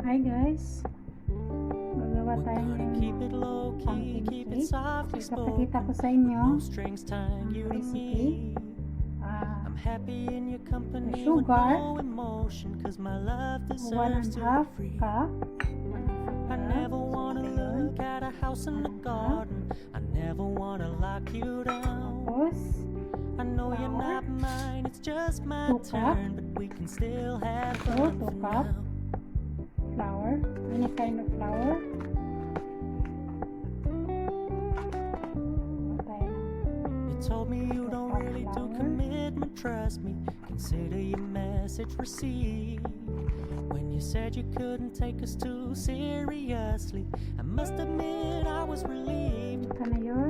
Hi guys, gagawa tayo ng pumpkin cake. Ipapakita ko sa inyo ang recipe. Sugar, 1.5 cup. I never wanna look at a house in the garden. I never wanna lock you down. Tapos, I know you're not mine, it's just my turn, but we can still have fun for 2 cup. now. Flour, any kind of flour. You told me you don't really do commitment, trust me. Consider your message received. When you said you couldn't take us too seriously, I must admit I was relieved.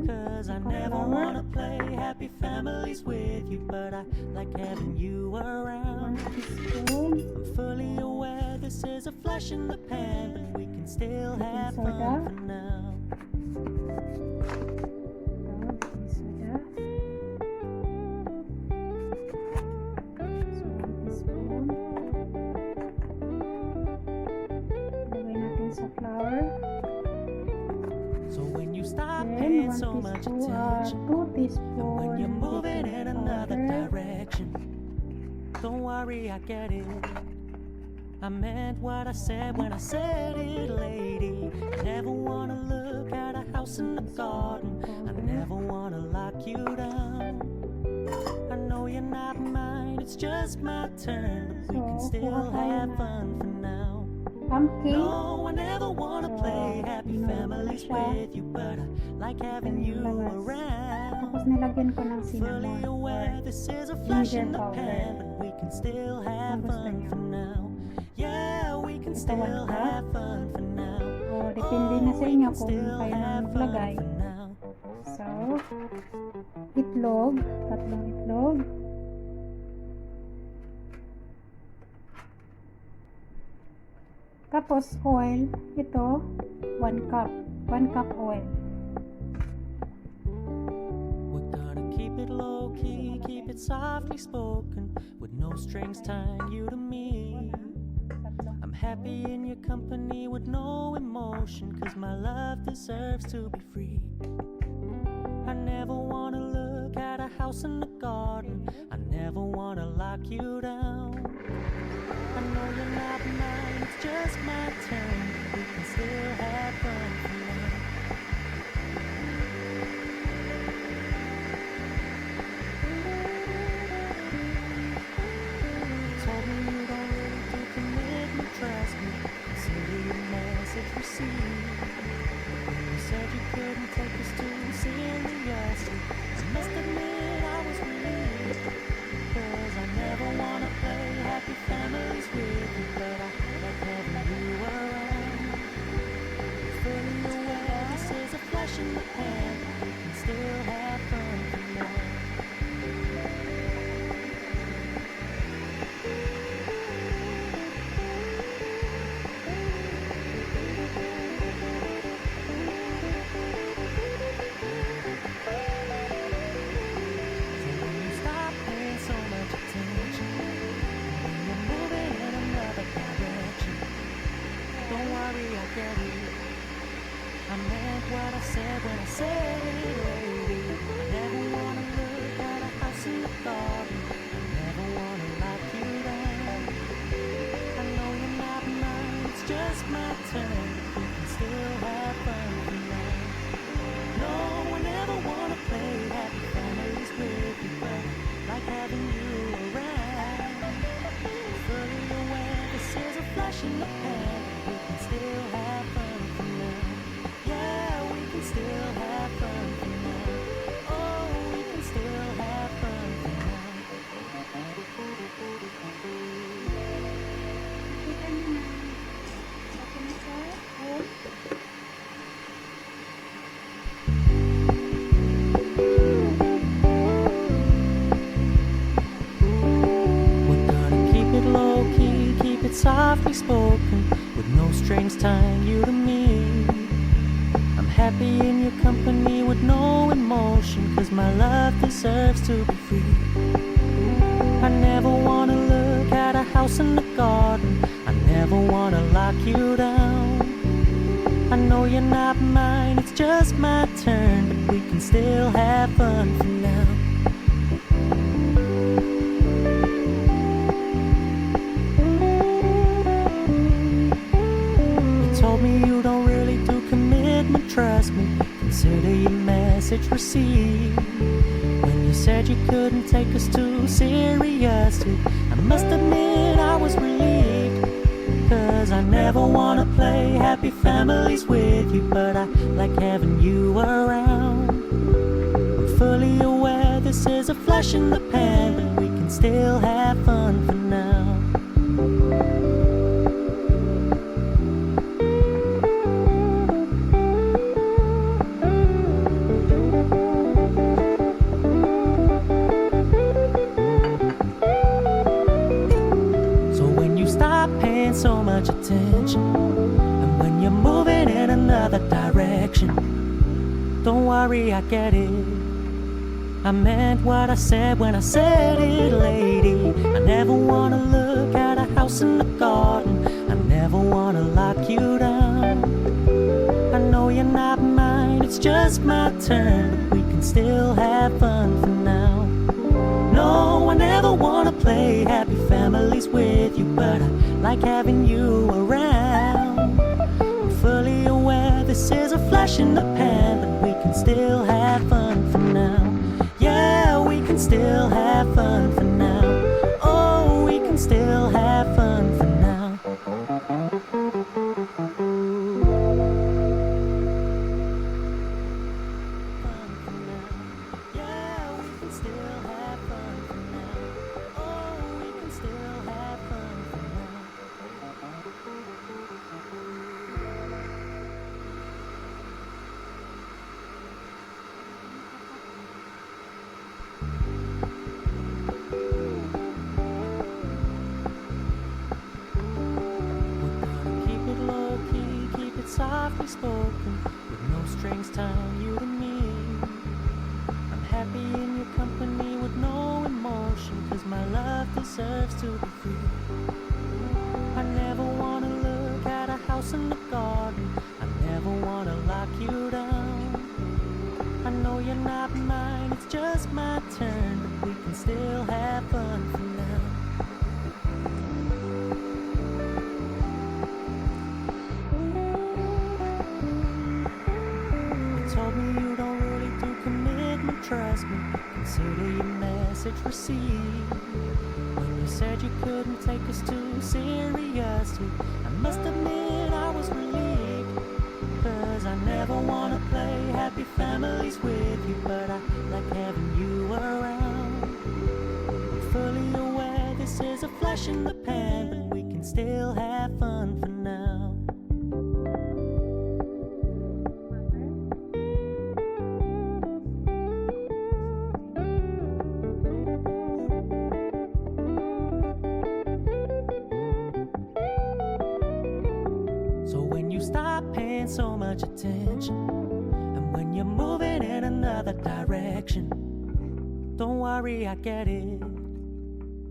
Cause I never wanna play happy families with you, but I like having you around. I'm fully aware this is a flash in the pan, but we can still have fun for now. So when you stop paying so much attention, and when you're moving in another direction, don't worry, I get it. I meant what I said when I said it, lady. I never wanna look at a house in the garden. I never wanna lock you down. I know you're not mine, it's just my turn, but we can still have fun for now. No, I never wanna play happy families with you, but I like having you around. Fully aware this is a flash in the pan, but we can still have fun for now. Yeah, we can still have fun for now. Depende na sa inyo kung kayo na maglagay. So, itlog, 3 itlog. Tapos oil, ito 1 cup. 1 cup oil. We're gonna keep it low key, keep it softly spoken, with no strings tying you to me. I'm happy in your company with no emotion, cause my love deserves to be free. I never wanna look at a house in the garden. I never wanna lock you down. I know you're not mine, it's just my turn. We can still have fun for now. You told me you don't really do commitment, trust me. Consider your message received. When you said you couldn't take us too seriously, I must admit I was relieved. Cause I never wanna play happy families with you, but I like having you around. Fully aware this is a flash in the pan, we can still have fun for now. I meant what I said when I said it, lady. I never wanna look at a house in the garden. I never wanna lock you down. I know you're not mine, it's just my turn. We can still have fun for now. No, I never wanna play happy families with you, but like having you around. Fully aware this is a flash in the pan, we can still have fun for now. Yeah, we can still have fun for now. Oh, we can still have fun for now. We're gonna keep it low key, keep it softly spoken, with no strings tying you to me. I'm happy in your company with no emotion, cause my love deserves to be free. I never wanna look at a house in the garden. I never wanna lie lock you down. I know you're not mine, it's just my turn, but we can still have fun for now. You told me you don't really do commitment, trust me, consider your message received. When you said you couldn't take us too seriously, I must admit I was relieved. 'Cause I never wanna play happy families with you, but I like having you around. I'm fully aware this is a flash in the pan, but we can still have fun for now. So much attention, and when you're moving in another direction, don't worry, I get it. I meant what I said when I said it, lady. I never wanna look at a house in the garden, I never wanna lock you down. I know you're not mine, it's just my turn, but we can still have fun for now. No, I never wanna play happy families with you, but I like having you around. I'm fully aware this is a flash in the pan, but we can still have fun for now. Yeah, we can still have fun for now. Oh, we can still have fun for now. Fun for now. Yeah, we can still have fun for now. Oh, we can still have fun for now. Softly spoken, with no strings tying you to me. I'm happy in your company with no emotion, 'cause my love deserves to be free. I never wanna look at a house in the garden, I never wanna lock you down. I know you're not mine, it's just my turn, but we can still have fun for now. Told me you don't really do commitment, trust me, consider your message received. When you said you couldn't take us too seriously, I must admit I was relieved. 'Cause I never wanna play happy families with you, but I like having you around. I'm fully aware this is a flash in the pan, but we can still have fun for now. So when you stop paying so much attention, and when you're moving in another direction, don't worry, I get it.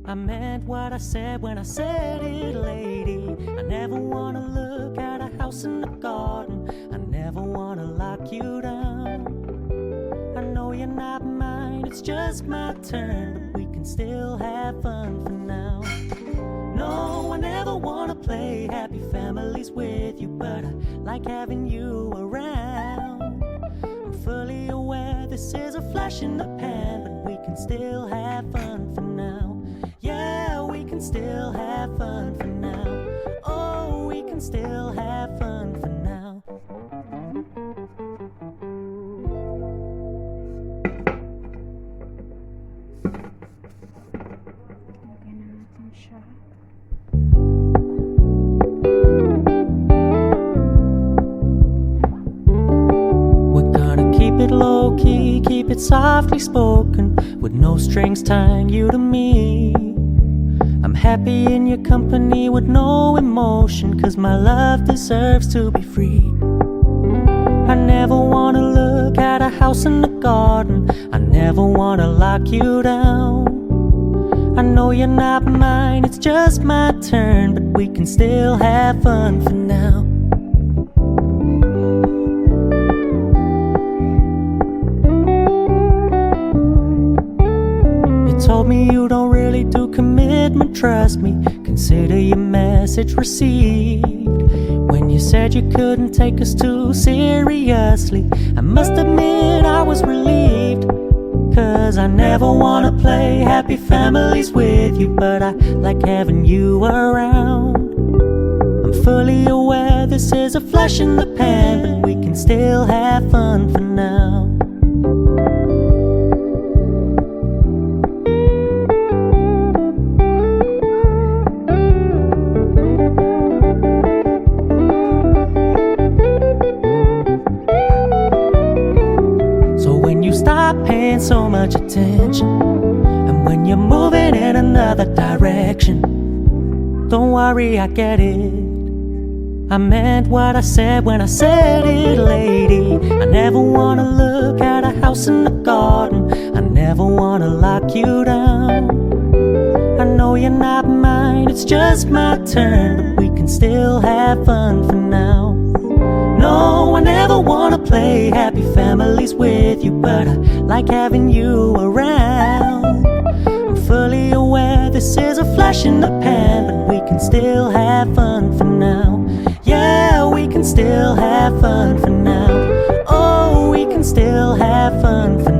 I meant what I said when I said it, lady. I never wanna look at a house in the garden, I never wanna lock you down. I know you're not mine, it's just my turn, but we can still have fun for now. No, I never wanna play happy families with you, but I like having you around. I'm fully aware this is a flash in the pan, but we can still have fun for now. Yeah, we can still have fun for now. Oh, we can still have fun for now. Lagyan na natin siya. We're gonna keep it low key, keep it softly spoken, with no strings tying you to me. I'm happy in your company with no emotion, 'cause my love deserves to be free. I never wanna look at a house in the garden, I never wanna lock you down. I know you're not mine, it's just my turn, but we can still have fun for now. You told me you don't really do commitment, trust me, consider your message received. When you said you couldn't take us too seriously, I must admit I was relieved. 'Cause I never wanna play happy families with you, but I like having you around. I'm fully aware this is a flash in the pan, but we can still have fun for now. Stop paying so much attention, and when you're moving in another direction, don't worry, I get it. I meant what I said when I said it, lady. I never wanna look at a house in the garden, I never wanna lock you down. I know you're not mine, it's just my turn, but we can still have fun for now. No, I never wanna play happy families with you, but I like having you around. I'm fully aware this is a flash in the pan, but we can still have fun for now. Yeah, we can still have fun for now. Oh, we can still have fun for now.